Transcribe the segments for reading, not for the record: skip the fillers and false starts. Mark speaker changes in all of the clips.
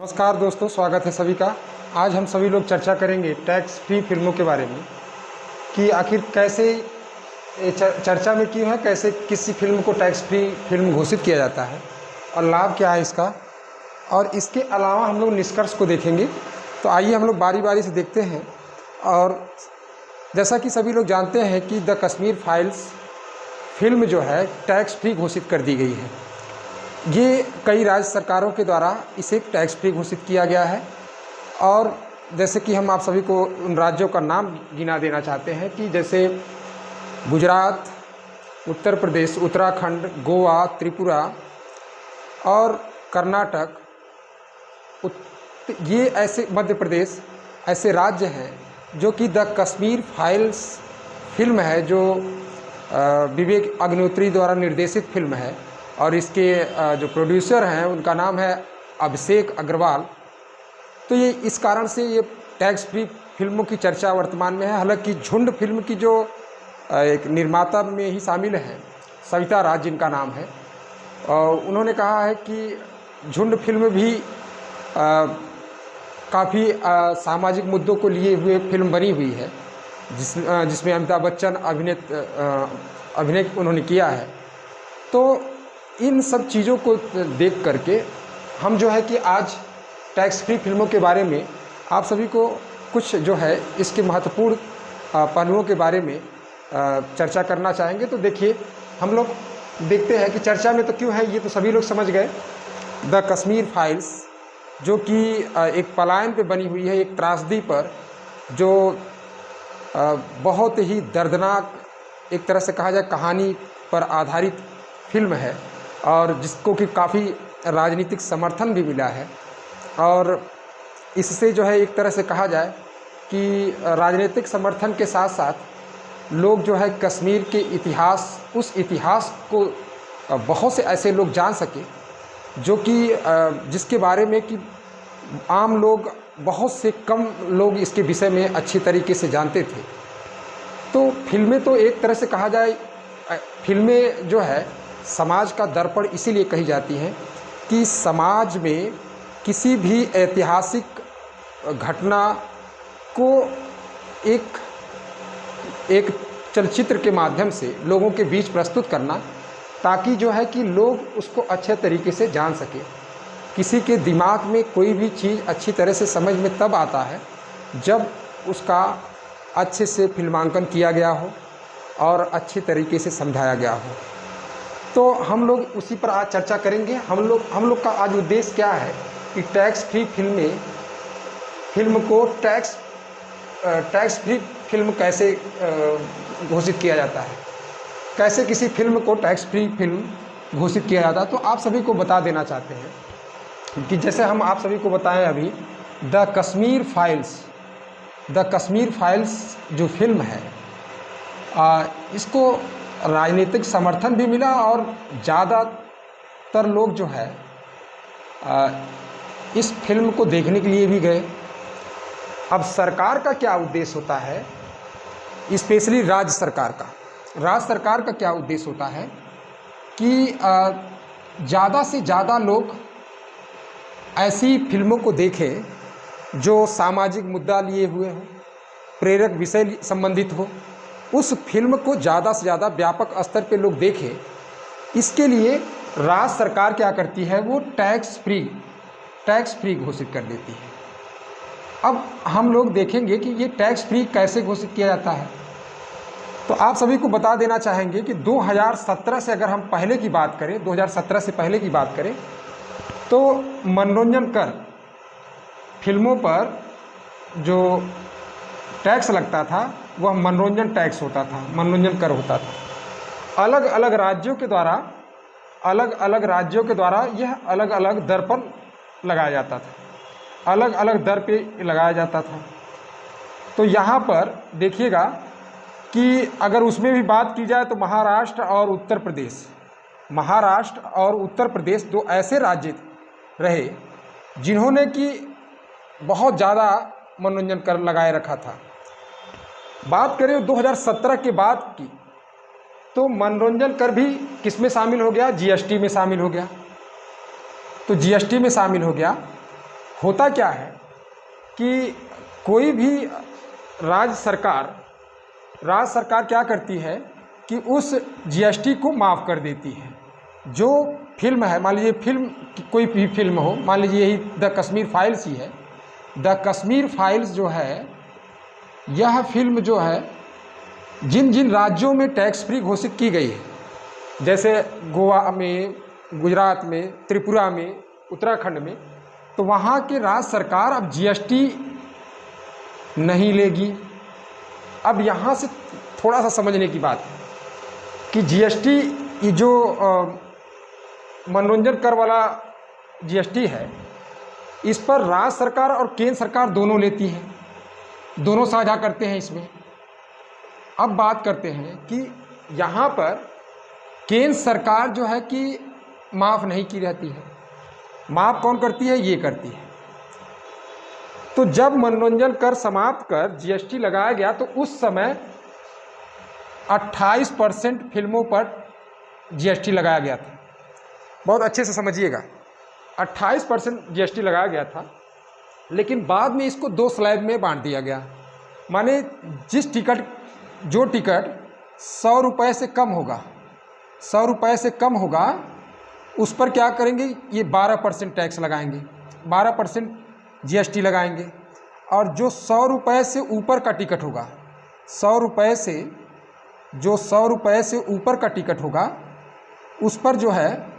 Speaker 1: नमस्कार दोस्तों, स्वागत है सभी का। आज हम सभी लोग चर्चा करेंगे टैक्स फ्री फिल्मों के बारे में कि आखिर कैसे चर्चा में क्यों है, कैसे किसी फिल्म को टैक्स फ्री फिल्म घोषित किया जाता है और लाभ क्या है इसका, और इसके अलावा हम लोग निष्कर्ष को देखेंगे। तो आइए हम लोग बारी बारी से देखते हैं। और जैसा कि सभी लोग जानते हैं कि द कश्मीर फाइल्स फिल्म जो है टैक्स फ्री घोषित कर दी गई है। ये कई राज्य सरकारों के द्वारा इसे टैक्स फ्री घोषित किया गया है। और जैसे कि हम आप सभी को उन राज्यों का नाम गिना देना चाहते हैं कि जैसे गुजरात, उत्तर प्रदेश, उत्तराखंड, गोवा, त्रिपुरा और कर्नाटक, ये ऐसे मध्य प्रदेश ऐसे राज्य हैं जो कि द कश्मीर फाइल्स फिल्म है, जो विवेक अग्निहोत्री द्वारा निर्देशित फिल्म है। और इसके जो प्रोड्यूसर हैं उनका नाम है अभिषेक अग्रवाल। तो ये इस कारण से ये टैक्स फ्री फिल्मों की चर्चा वर्तमान में है। हालांकि झुंड फिल्म की जो एक निर्माता में ही शामिल है, सविता राज जिनका नाम है, और उन्होंने कहा है कि झुंड फिल्म भी काफ़ी सामाजिक मुद्दों को लिए हुए फिल्म बनी हुई है, जिसमें अमिताभ बच्चन अभिनय उन्होंने किया है। तो इन सब चीज़ों को देख करके हम जो है कि आज टैक्स फ्री फिल्मों के बारे में आप सभी को कुछ जो है इसके महत्वपूर्ण पहलुओं के बारे में चर्चा करना चाहेंगे। तो देखिए, हम लोग देखते हैं कि चर्चा में तो क्यों है, ये तो सभी लोग समझ गए। द कश्मीर फाइल्स जो कि एक पलायन पे बनी हुई है, एक त्रासदी पर, जो बहुत ही दर्दनाक एक तरह से कहा जाए कहानी पर आधारित फिल्म है, और जिसको कि काफ़ी राजनीतिक समर्थन भी मिला है। और इससे जो है एक तरह से कहा जाए कि राजनीतिक समर्थन के साथ साथ लोग जो है कश्मीर के इतिहास, उस इतिहास को बहुत से ऐसे लोग जान सके जो कि जिसके बारे में कि आम लोग, बहुत से कम लोग इसके विषय में अच्छी तरीके से जानते थे। तो फिल्में तो एक तरह से कहा जाए, फिल्में जो है समाज का दर्पण इसीलिए कही जाती हैं कि समाज में किसी भी ऐतिहासिक घटना को एक चलचित्र के माध्यम से लोगों के बीच प्रस्तुत करना, ताकि जो है कि लोग उसको अच्छे तरीके से जान सके। किसी के दिमाग में कोई भी चीज़ अच्छी तरह से समझ में तब आता है जब उसका अच्छे से फिल्मांकन किया गया हो और अच्छे तरीके से समझाया गया हो। तो हम लोग उसी पर आज चर्चा करेंगे। हम लोग का आज उद्देश्य क्या है कि टैक्स फ्री फिल्म को टैक्स फ्री फिल्म कैसे घोषित किया जाता है, कैसे किसी फिल्म को टैक्स फ्री फिल्म घोषित किया जाता है। तो आप सभी को बता देना चाहते हैं कि जैसे हम आप सभी को बताएं अभी, द कश्मीर फाइल्स जो फिल्म है, इसको राजनीतिक समर्थन भी मिला और ज़्यादातर लोग जो है इस फिल्म को देखने के लिए भी गए। अब सरकार का क्या उद्देश्य होता है, स्पेशली राज्य सरकार का क्या उद्देश्य होता है कि ज़्यादा से ज़्यादा लोग ऐसी फिल्मों को देखें जो सामाजिक मुद्दा लिए हुए हो, प्रेरक विषय संबंधित हो, उस फिल्म को ज़्यादा से ज़्यादा व्यापक स्तर पे लोग देखें। इसके लिए राज्य सरकार क्या करती है, वो टैक्स फ्री घोषित कर देती है। अब हम लोग देखेंगे कि ये टैक्स फ्री कैसे घोषित किया जाता है। तो आप सभी को बता देना चाहेंगे कि 2017 से अगर हम पहले की बात करें, 2017 से पहले की बात करें, तो मनोरंजन कर फिल्मों पर जो टैक्स लगता था वह मनोरंजन टैक्स होता था, मनोरंजन कर होता था। अलग अलग राज्यों के द्वारा यह अलग अलग दर पर लगाया जाता था, अलग अलग दर पे लगाया जाता था। तो यहाँ पर देखिएगा कि अगर उसमें भी बात की जाए तो महाराष्ट्र और उत्तर प्रदेश दो ऐसे राज्य रहे जिन्होंने कि बहुत ज़्यादा मनोरंजन कर लगाए रखा था। बात करें 2017 के बाद की, तो मनोरंजन कर भी किस में शामिल हो गया, जीएसटी में शामिल हो गया। तो जीएसटी में शामिल हो गया होता क्या है कि कोई भी राज्य सरकार क्या करती है कि उस जीएसटी को माफ़ कर देती है। जो फिल्म है, मान लीजिए फिल्म कोई भी फिल्म हो, मान लीजिए यही द कश्मीर फाइल्स ही है। द कश्मीर फाइल्स जो है, यह फिल्म जो है जिन जिन राज्यों में टैक्स फ्री घोषित की गई है, जैसे गोवा में, गुजरात में, त्रिपुरा में, उत्तराखंड में, तो वहाँ के राज्य सरकार अब जीएसटी नहीं लेगी। अब यहाँ से थोड़ा सा समझने की बात है कि जीएसटी, ये जो मनोरंजन कर वाला जीएसटी है, इस पर राज्य सरकार और केंद्र सरकार दोनों लेती है, दोनों साझा करते हैं इसमें। अब बात करते हैं कि यहाँ पर केंद्र सरकार जो है कि माफ़ नहीं की रहती है। माफ़ कौन करती है? ये करती है। तो जब मनोरंजन कर समाप्त कर जीएसटी लगाया गया तो उस समय 28% फिल्मों पर जीएसटी लगाया गया था। बहुत अच्छे से समझिएगा, 28% जीएसटी लगाया गया था, लेकिन बाद में इसको 2 स्लैब में बांट दिया गया। माने जो टिकट 100 रुपये से कम होगा, 100 रुपये से कम होगा, उस पर क्या करेंगे? ये 12% टैक्स लगाएंगे, 12% जीएसटी लगाएंगे। और जो 100 रुपये से ऊपर का टिकट होगा, 100 रुपये से जो 100 रुपये से ऊपर का टिकट होगा, उस पर जो है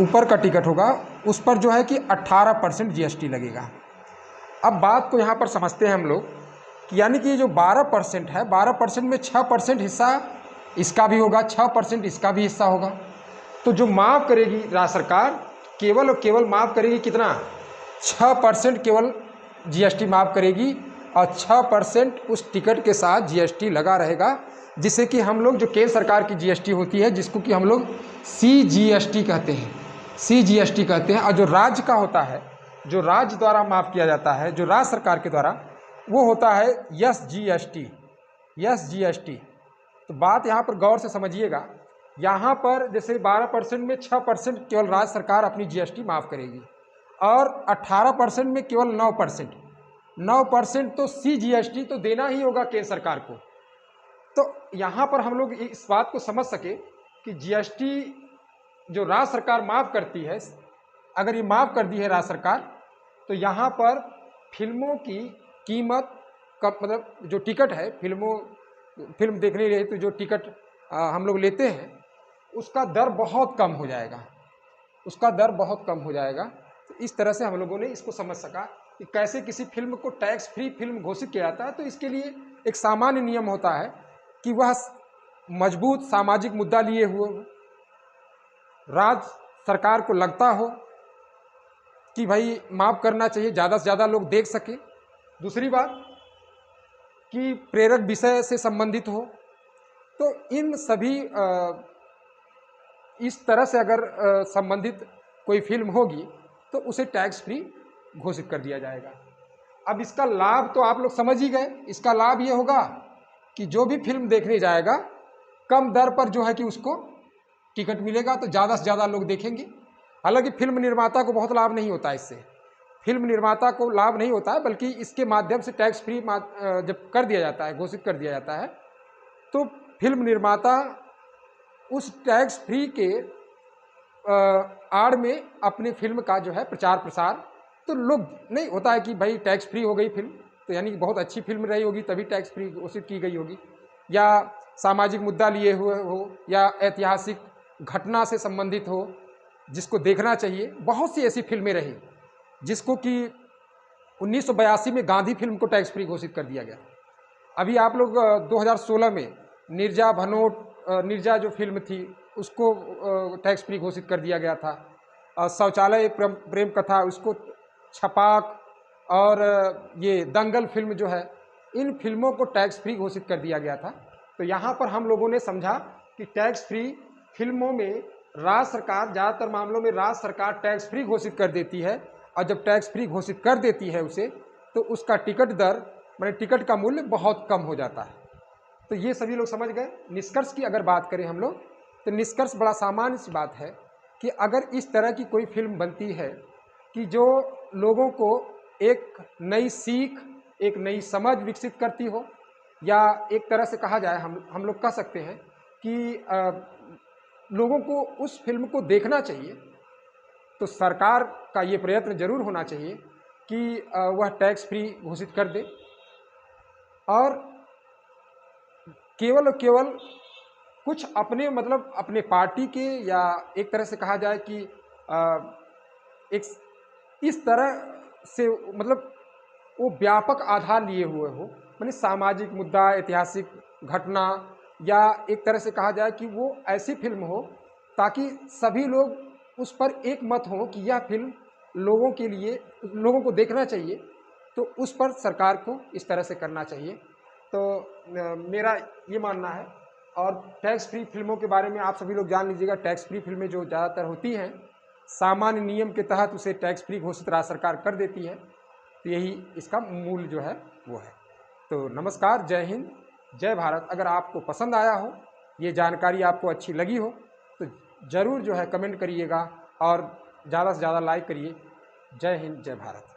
Speaker 1: ऊपर का टिकट होगा, उस पर जो है कि 18% जीएसटी लगेगा। अब बात को यहाँ पर समझते हैं हम लोग कि यानी कि ये जो 12% है, 12% में 6% हिस्सा इसका भी होगा, 6% इसका भी हिस्सा होगा। तो जो माफ़ करेगी राज्य सरकार, केवल और केवल माफ़ करेगी कितना? 6% केवल जीएसटी माफ़ करेगी, और 6% उस टिकट के साथ जीएसटी लगा रहेगा, जिससे कि हम लोग जो केंद्र सरकार की जीएसटी होती है, जिसको कि हम लोग सीजीएसटी कहते हैं, सीजीएसटी कहते हैं। और जो राज्य का होता है, जो राज्य द्वारा माफ़ किया जाता है, जो राज्य सरकार के द्वारा, वो होता है एसजीएसटी, एसजीएसटी। तो बात यहाँ पर गौर से समझिएगा, यहाँ पर जैसे 12% में 6% केवल राज्य सरकार अपनी जीएसटी माफ़ करेगी, और 18% में केवल 9% तो सीजीएसटी तो देना ही होगा केंद्र सरकार को। तो यहाँ पर हम लोग इस बात को समझ सके कि जीएसटी जो राज्य सरकार माफ़ करती है, अगर ये माफ़ कर दी है राज्य सरकार, तो यहाँ पर फिल्मों की कीमत का मतलब जो टिकट है, फिल्म देखने लिए तो जो टिकट हम लोग लेते हैं, उसका दर बहुत कम हो जाएगा, उसका दर बहुत कम हो जाएगा। तो इस तरह से हम लोगों ने इसको समझ सका कि कैसे किसी फिल्म को टैक्स फ्री फिल्म घोषित किया जाता है। तो इसके लिए एक सामान्य नियम होता है कि वह मजबूत सामाजिक मुद्दा लिए हुए हो, राज्य सरकार को लगता हो कि भाई माफ़ करना चाहिए, ज़्यादा से ज़्यादा लोग देख सके। दूसरी बात कि प्रेरक विषय से संबंधित हो। तो इन सभी इस तरह से अगर संबंधित कोई फिल्म होगी तो उसे टैक्स फ्री घोषित कर दिया जाएगा। अब इसका लाभ तो आप लोग समझ ही गए। इसका लाभ ये होगा कि जो भी फिल्म देखने जाएगा, कम दर पर जो है कि उसको टिकट मिलेगा, तो ज़्यादा से ज़्यादा लोग देखेंगे। हालांकि फिल्म निर्माता को बहुत लाभ नहीं होता है इससे, फिल्म निर्माता को लाभ नहीं होता है, बल्कि इसके माध्यम से टैक्स फ्री जब कर दिया जाता है, घोषित कर दिया जाता है, तो फिल्म निर्माता उस टैक्स फ्री के आड़ में अपने फिल्म का जो है प्रचार प्रसार, तो लोग नहीं होता है कि भाई टैक्स फ्री हो गई फिल्म, तो यानी कि बहुत अच्छी फिल्म रही होगी तभी टैक्स फ्री घोषित की गई होगी, या सामाजिक मुद्दा लिए हुए हो, या ऐतिहासिक घटना से संबंधित हो जिसको देखना चाहिए। बहुत सी ऐसी फिल्में रही जिसको कि 1982 में गांधी फिल्म को टैक्स फ्री घोषित कर दिया गया। अभी आप लोग 2016 में निर्जा जो फिल्म थी उसको टैक्स फ्री घोषित कर दिया गया था। शौचालय प्रेम कथा, उसको छपाक, और ये दंगल फिल्म जो है, इन फिल्मों को टैक्स फ्री घोषित कर दिया गया था। तो यहाँ पर हम लोगों ने समझा कि टैक्स फ्री फिल्मों में राज्य सरकार, ज़्यादातर मामलों में राज्य सरकार टैक्स फ्री घोषित कर देती है, और जब टैक्स फ्री घोषित कर देती है उसे, तो उसका टिकट दर माने टिकट का मूल्य बहुत कम हो जाता है। तो ये सभी लोग समझ गए। निष्कर्ष की अगर बात करें हम लोग, तो निष्कर्ष बड़ा सामान्य सी बात है कि अगर इस तरह की कोई फिल्म बनती है कि जो लोगों को एक नई सीख, एक नई समझ विकसित करती हो, या एक तरह से कहा जाए हम लोग कह सकते हैं कि लोगों को उस फिल्म को देखना चाहिए। तो सरकार का ये प्रयत्न जरूर होना चाहिए कि वह टैक्स फ्री घोषित कर दे, और केवल और केवल कुछ अपने मतलब अपने पार्टी के, या एक तरह से कहा जाए कि एक इस तरह से मतलब वो व्यापक आधार लिए हुए हो, माने सामाजिक मुद्दा, ऐतिहासिक घटना, या एक तरह से कहा जाए कि वो ऐसी फिल्म हो ताकि सभी लोग उस पर एक मत हो कि यह फिल्म लोगों के लिए, लोगों को देखना चाहिए। तो उस पर सरकार को इस तरह से करना चाहिए। तो मेरा ये मानना है। और टैक्स फ्री फिल्मों के बारे में आप सभी लोग जान लीजिएगा, टैक्स फ्री फिल्में जो ज़्यादातर होती हैं, सामान्य नियम के तहत उसे टैक्स फ्री घोषित राज्य सरकार कर देती है। तो यही इसका मूल जो है वो है। तो नमस्कार, जय हिंद, जय भारत। अगर आपको पसंद आया हो, ये जानकारी आपको अच्छी लगी हो, तो ज़रूर जो है कमेंट करिएगा और ज़्यादा से ज़्यादा लाइक करिए। जय हिंद, जय भारत।